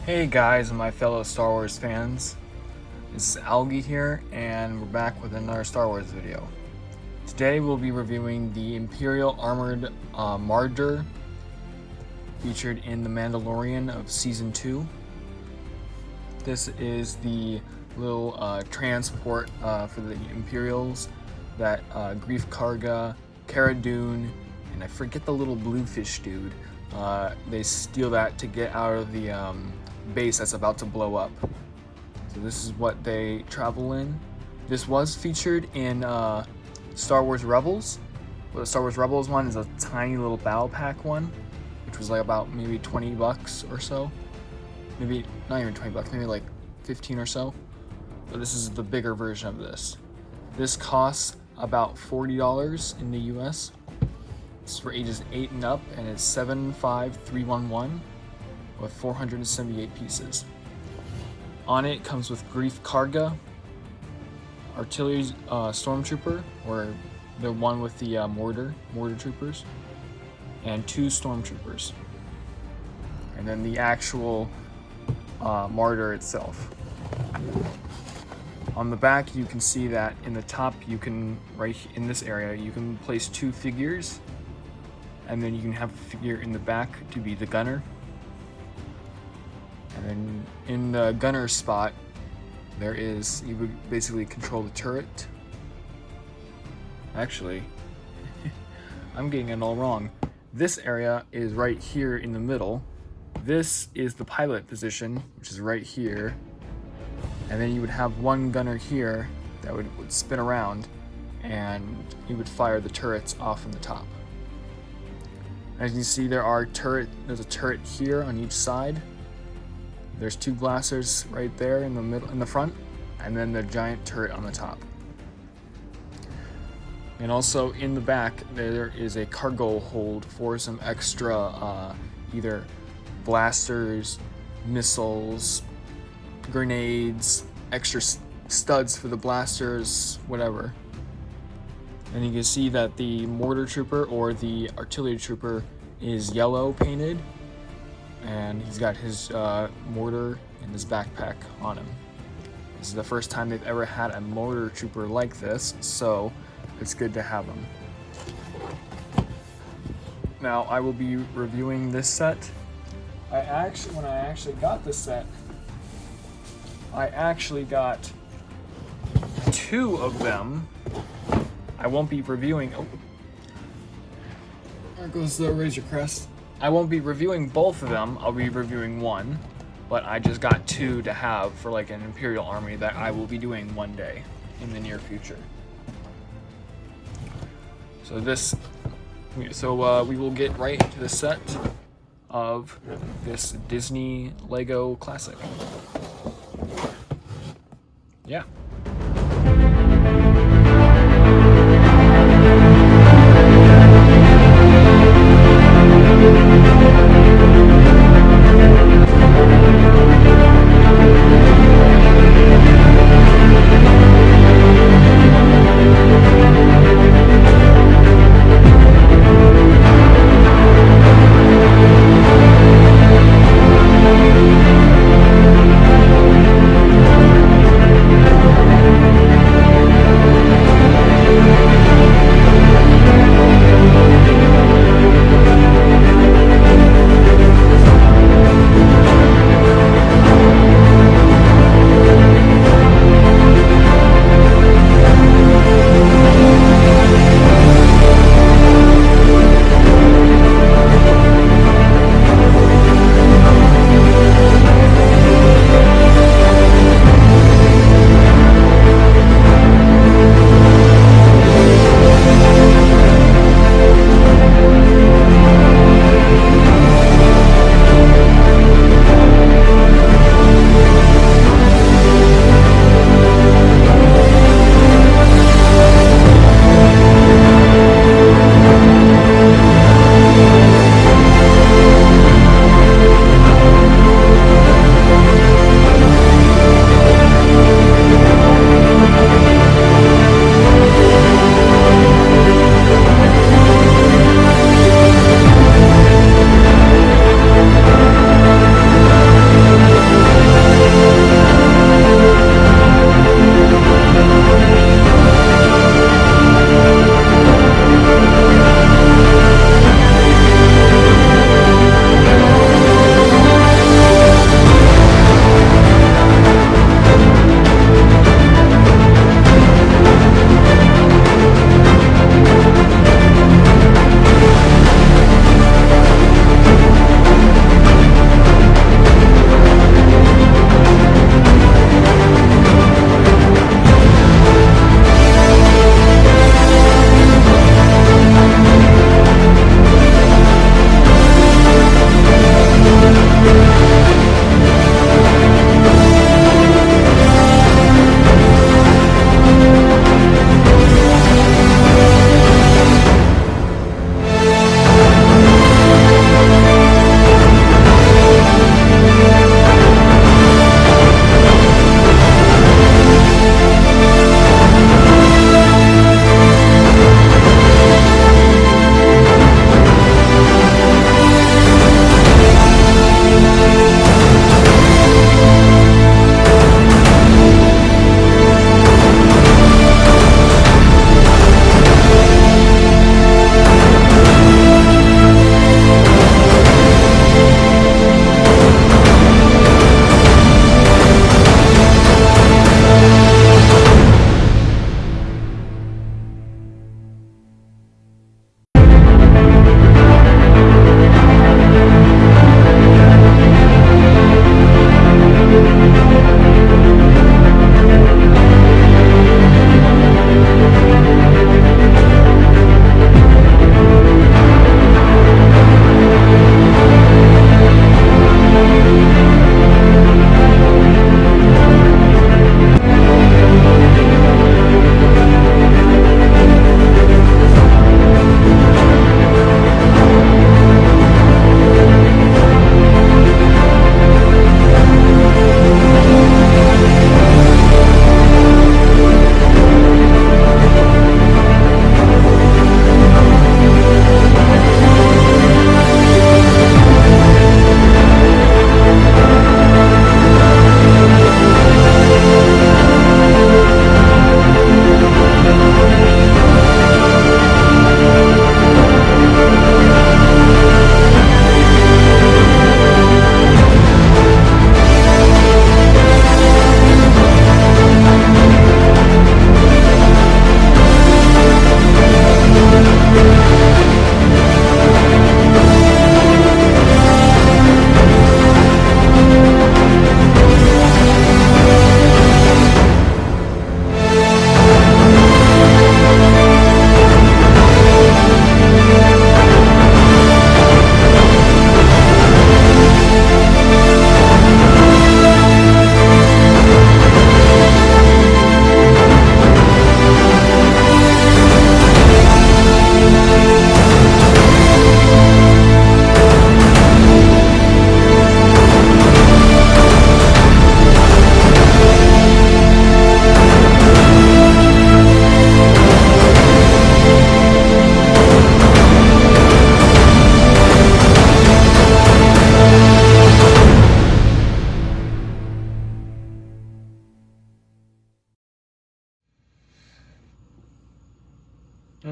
Hey guys, my fellow Star Wars fans. It's Algie here, and we're back with another Star Wars video. Today we'll be reviewing the Imperial Armored Marauder featured in The Mandalorian of Season 2. This is the little transport for the Imperials that Greef Karga, Cara Dune, and I forget the little bluefish dude. They steal that to get out of the base that's about to blow up. So this is what they travel in. This was featured in Star Wars Rebels. Well, the Star Wars Rebels one is a tiny little battle pack one, which was like about maybe $20 or so. Maybe not even $20, maybe like 15 or so. But this is the bigger version of this. This costs about $40 in the US. It's for ages 8 and up, and it's 75311 with 478 pieces. On it comes with Greef Karga, artillery stormtrooper, or the one with the mortar troopers, and 2 stormtroopers, and then the actual Marauder itself. On the back, you can see that in the top, you can, right in this area, you can place 2 figures, and then you can have a figure in the back to be the gunner. And then in the gunner spot, you would basically control the turret. Actually, I'm getting it all wrong. This area is right here in the middle. This is the pilot position, which is right here. And then you would have one gunner here that would spin around, and you would fire the turrets off from the top. As you can see, there's a turret here on each side. There's 2 blasters right there in the middle, in the front, and then the giant turret on the top. And also in the back, there is a cargo hold for some extra either blasters, missiles, grenades, extra studs for the blasters, whatever. And you can see that the mortar trooper or the artillery trooper is yellow painted, and he's got his mortar in his backpack on him. This is the first time they've ever had a mortar trooper like this, so it's good to have him. Now I will be reviewing this set. When I actually got this set, I actually got 2 of them. I won't be reviewing. Oh, there goes the Razor Crest. I won't be reviewing both of them. I'll be reviewing one, but I just got 2 to have for like an Imperial army that I will be doing one day in the near future. So we will get right into the set of this Disney Lego classic. Yeah.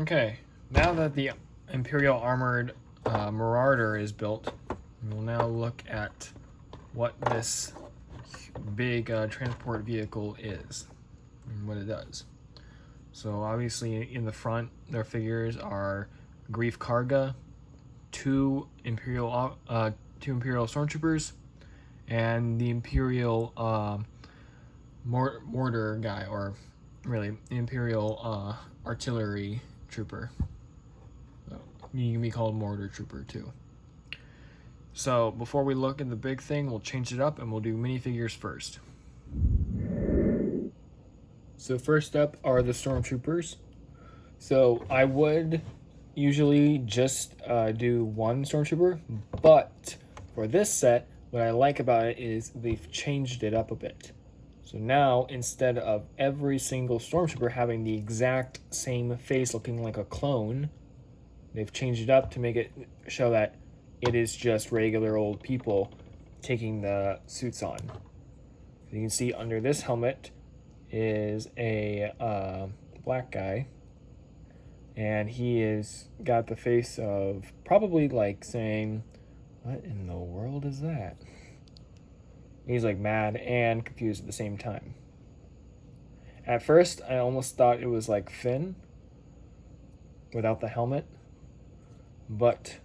Okay, now that the Imperial Armored Marauder is built, we'll now look at what this big transport vehicle is and what it does. So obviously in the front, their figures are Grief Karga, two Imperial Stormtroopers, and the Imperial mortar guy, or really the Imperial artillery trooper. You can be called mortar trooper too. So before we look at the big thing, we'll change it up and we'll do minifigures first. So first up are the Stormtroopers. So I would usually just do one Stormtrooper, but for this set, what I like about it is they've changed it up a bit. So now, instead of every single Stormtrooper having the exact same face looking like a clone, they've changed it up to make it show that it is just regular old people taking the suits on. You can see under this helmet is a black guy, and he is got the face of probably like saying, "What in the world is that?" He's like mad and confused at the same time. At first, I almost thought it was like Finn without the helmet, but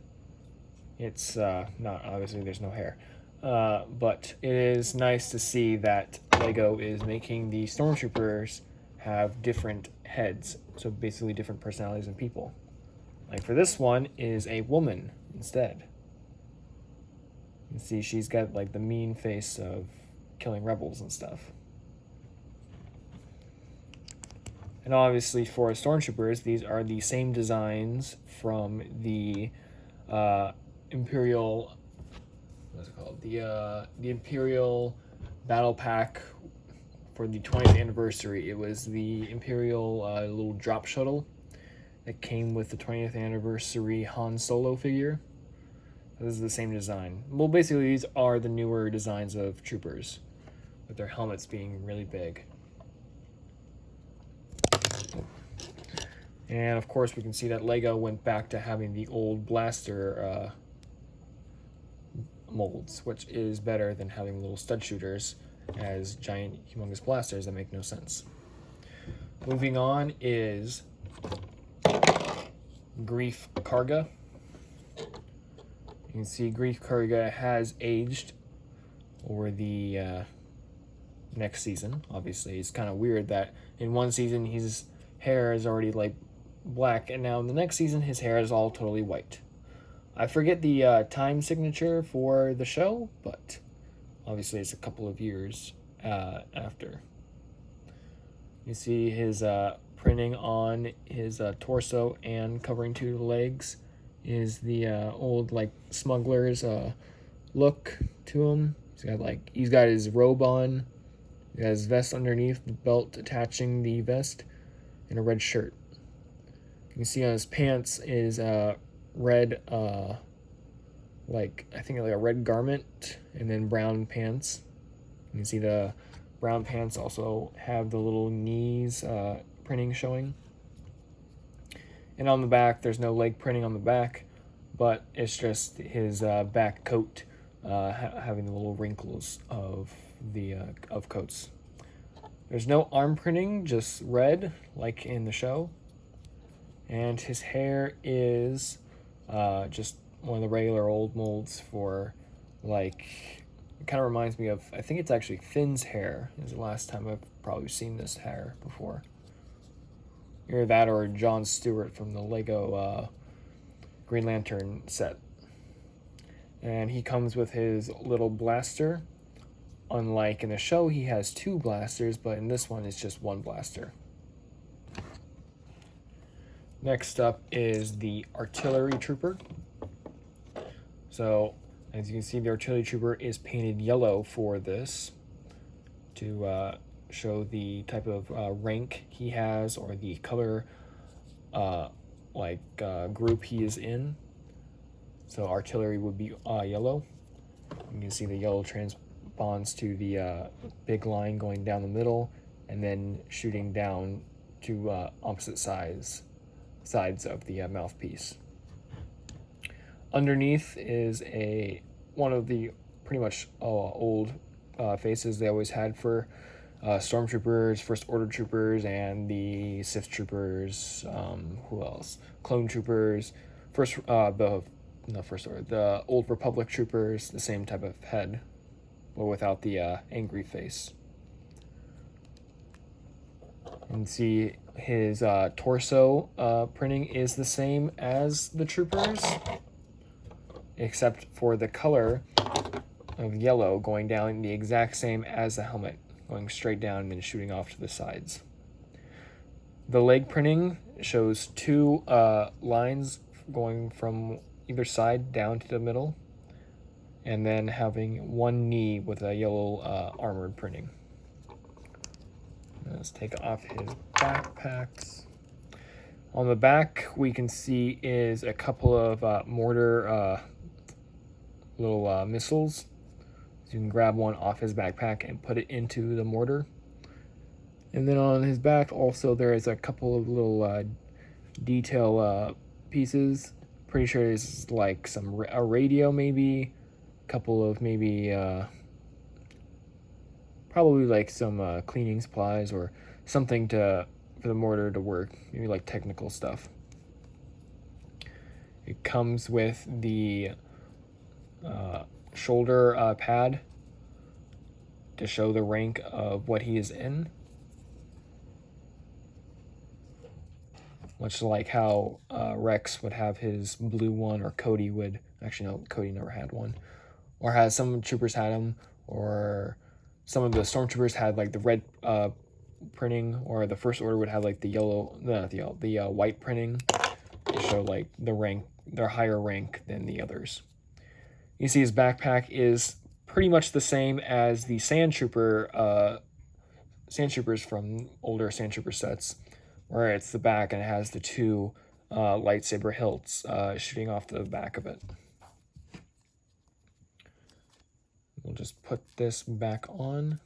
it's not. Obviously, there's no hair. But it is nice to see that LEGO is making the Stormtroopers have different heads, so basically different personalities and people. Like for this one is a woman instead. You can see she's got like the mean face of killing rebels and stuff. And obviously for Stormtroopers, these are the same designs from the Imperial, what's it called? The Imperial Battle Pack for the 20th anniversary. It was the Imperial little drop shuttle that came with the 20th anniversary Han Solo figure. This is the same design. Well, basically these are the newer designs of troopers, with their helmets being really big. And of course we can see that LEGO went back to having the old blaster molds, which is better than having little stud shooters as giant humongous blasters that make no sense. Moving on is Grief Karga. You can see Grief Karga has aged over the next season. Obviously, it's kind of weird that in one season his hair is already like black, and now in the next season his hair is all totally white. I forget the time signature for the show, but obviously it's a couple of years after. You see his printing on his torso and covering two legs is the old like smuggler's look to him. He's got his robe on, he has his vest underneath, the belt attaching the vest, and a red shirt. You can see on his pants is red, like I think like a red garment, and then brown pants. You can see the brown pants also have the little knees printing showing. And on the back, there's no leg printing on the back, but it's just his back coat having the little wrinkles of the coats. There's no arm printing, just red, like in the show. And his hair is just one of the regular old molds for, like, it kind of reminds me of, I think it's actually Finn's hair is the last time I've probably seen this hair before. Either that or Jon Stewart from the LEGO Green Lantern set. And he comes with his little blaster. Unlike in the show, he has two blasters, but in this one, it's just one blaster. Next up is the Artillery Trooper. So, as you can see, the Artillery Trooper is painted yellow for this to show the type of rank he has, or the color group he is in. So artillery would be yellow. You can see the yellow transponds to the big line going down the middle and then shooting down to opposite sides sides of the mouthpiece. Underneath is one of the pretty much old faces they always had for stormtroopers, First Order troopers, and the Sith troopers. Who else? Clone troopers. The Old Republic troopers. The same type of head, but without the angry face. And see his torso printing is the same as the troopers, except for the color of yellow going down the exact same as the helmet, going straight down and then shooting off to the sides. The leg printing shows two lines going from either side down to the middle, and then having one knee with a yellow armored printing. Let's take off his backpacks. On the back, we can see is a couple of mortar little missiles. So you can grab one off his backpack and put it into the mortar. And then on his back, also there is a couple of little detail pieces. Pretty sure it's like a radio, maybe. A couple of maybe. Probably like some cleaning supplies or something for the mortar to work, maybe like technical stuff. It comes with the shoulder pad to show the rank of what he is in. Much like how Rex would have his blue one, or Cody would. Actually, no, Cody never had one. Or has some troopers had them, or some of the stormtroopers had like the red printing, or the First Order would have like the white printing to show like the rank, their higher rank than the others. You see his backpack is pretty much the same as the sandtroopers from older sandtrooper sets, where it's the back and it has the two lightsaber hilts shooting off the back of it. We'll just put this back on.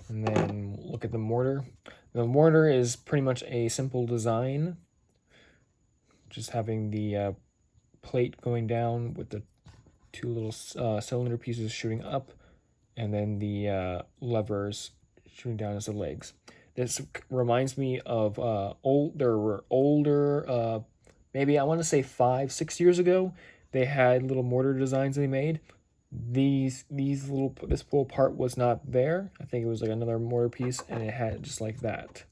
And then look at the mortar. The mortar is pretty much a simple design, just having the plate going down with the two little cylinder pieces shooting up, and then the levers shooting down as the legs. This reminds me of older, maybe I want to say 5-6 years ago, they had little mortar designs they made. This little part was not there. I think it was like another mortar piece, and it had just like that.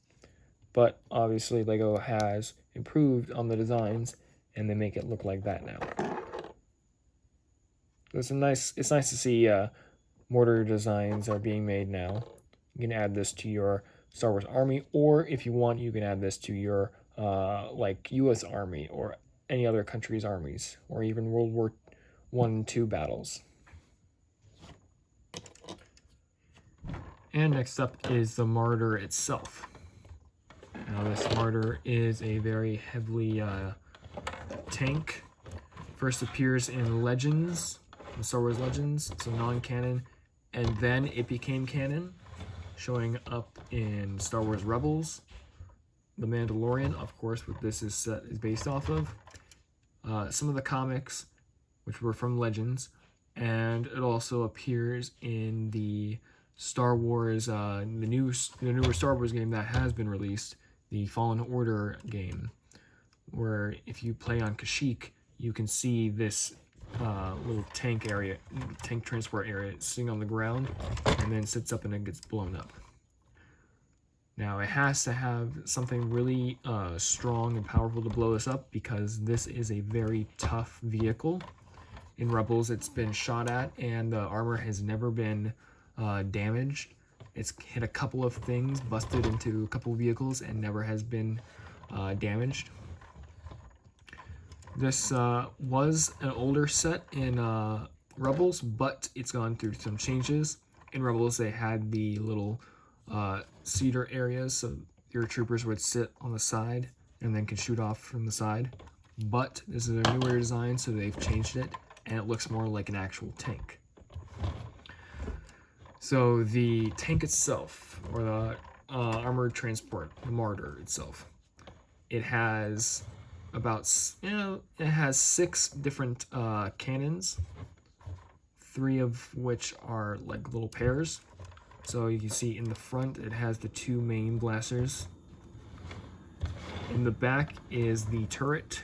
But obviously Lego has improved on the designs, and they make it look like that now. It's nice to see mortar designs are being made now. You can add this to your Star Wars Army, or if you want, you can add this to your like U.S. Army or any other country's armies, or even World War I and II battles. And next up is the Marauder itself. Now this Marauder is a very heavily tank. First appears in Legends, in Star Wars Legends, so non-canon, and then it became canon, showing up in Star Wars Rebels, The Mandalorian, of course, what this is based off of, some of the comics, which were from Legends, and it also appears in the Star Wars, the newer Star Wars game that has been released, the Fallen Order game, where if you play on Kashyyyk, you can see this little tank transport area sitting on the ground, and then sits up and it gets blown up. Now it has to have something really strong and powerful to blow this up, because this is a very tough vehicle. In Rebels, it's been shot at, and the armor has never been damaged. It's hit a couple of things, busted into a couple of vehicles, and never has been damaged. This was an older set in Rebels, but it's gone through some changes. In Rebels, they had the little cedar areas, so your troopers would sit on the side and then can shoot off from the side. but this is a newer design, so they've changed it, and it looks more like an actual tank. So the tank itself, or the armored transport, the Marauder itself, it has about, it has 6 different cannons, 3 of which are like little pairs. So you can see in the front it has the 2 main blasters. In the back is the turret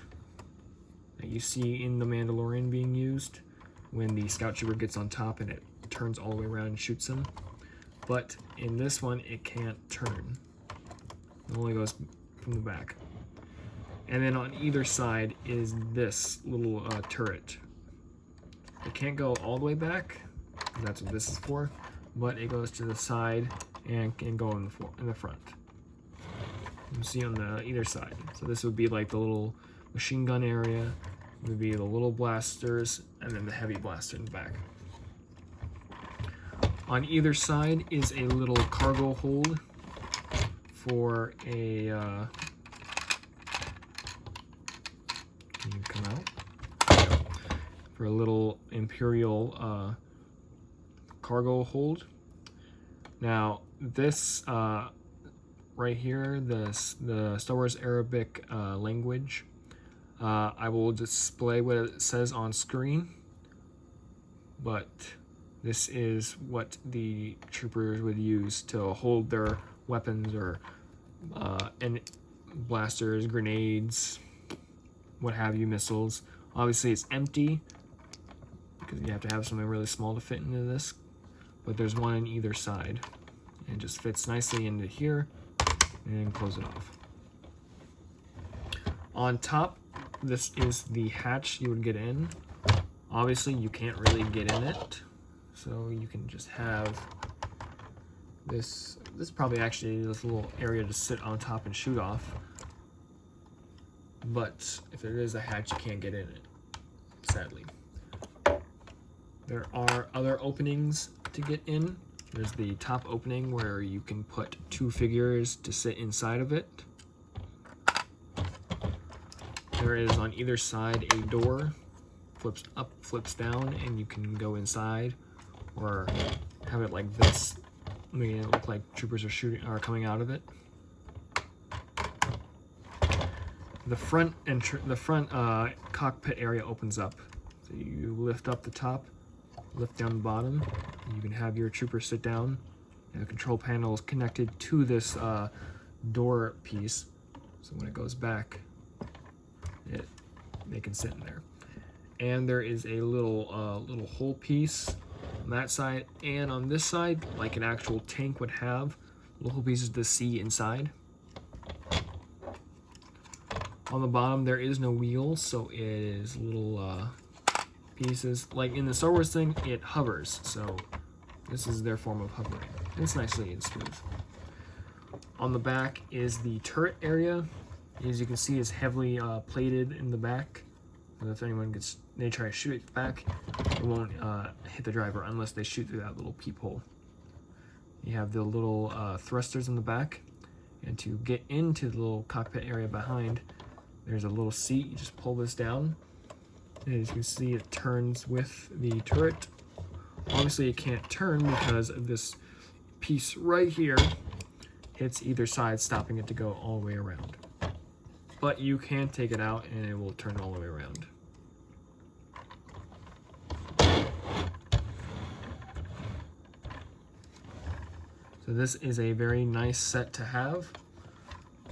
that you see in the Mandalorian being used when the scout trooper gets on top and it turns all the way around and shoots him. But in this one it can't turn. It only goes from the back. And then on either side is this little turret. It can't go all the way back, that's what this is for, but it goes to the side and can go in the front. You see on the either side. So this would be like the little machine gun area, it would be the little blasters, and then the heavy blaster in the back. On either side is a little cargo hold for a can you come out? For a little Imperial cargo hold. Now this right here, the Star Wars Arabic language, I will display what it says on screen, but this is what the troopers would use to hold their weapons, or and blasters, grenades, what have you, missiles. Obviously it's empty because you have to have something really small to fit into this, but there's one on either side and it just fits nicely into here, and close it off. On top, this is the hatch you would get in. Obviously you can't really get in it, so you can just have this probably actually this little area to sit on top and shoot off. But if there is a hatch, you can't get in it, sadly. There are other openings to get in. There's the top opening where you can put 2 figures to sit inside of it. There is on either side a door, flips up, flips down, and you can go inside, or have it like this, making it look like troopers are coming out of it. The front cockpit area opens up. So you lift up the top, lift down the bottom, and you can have your trooper sit down. And the control panel is connected to this door piece, so when it goes back, they can sit in there. And there is a little little hole piece on that side, and on this side, like an actual tank would have, little pieces to see inside. On the bottom, there is no wheel, so it is little pieces. Like in the Star Wars thing, it hovers, so this is their form of hovering. It's nicely and smooth. On the back is the turret area. As you can see, it's heavily plated in the back. And if anyone they try to shoot it back, it won't hit the driver unless they shoot through that little peephole. You have the little thrusters in the back, and to get into the little cockpit area behind, there's a little seat. You just pull this down, and as you can see, it turns with the turret. Obviously it can't turn because of this piece right here hits either side, stopping it to go all the way around. But you can take it out and it will turn all the way around. So this is a very nice set to have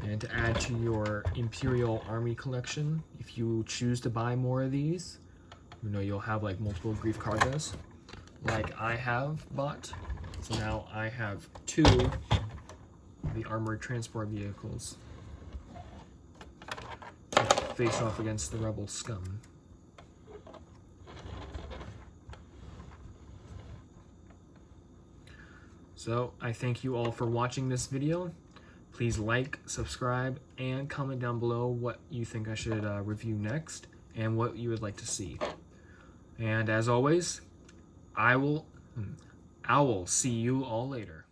and to add to your Imperial Army collection. If you choose to buy more of these, you know you'll have like multiple Grief cargoes, like I have bought. So now I have 2 of the armored transport vehicles to face off against the rebel scum. So I thank you all for watching this video. Please like, subscribe, and comment down below what you think I should review next and what you would like to see. And as always, I will see you all later.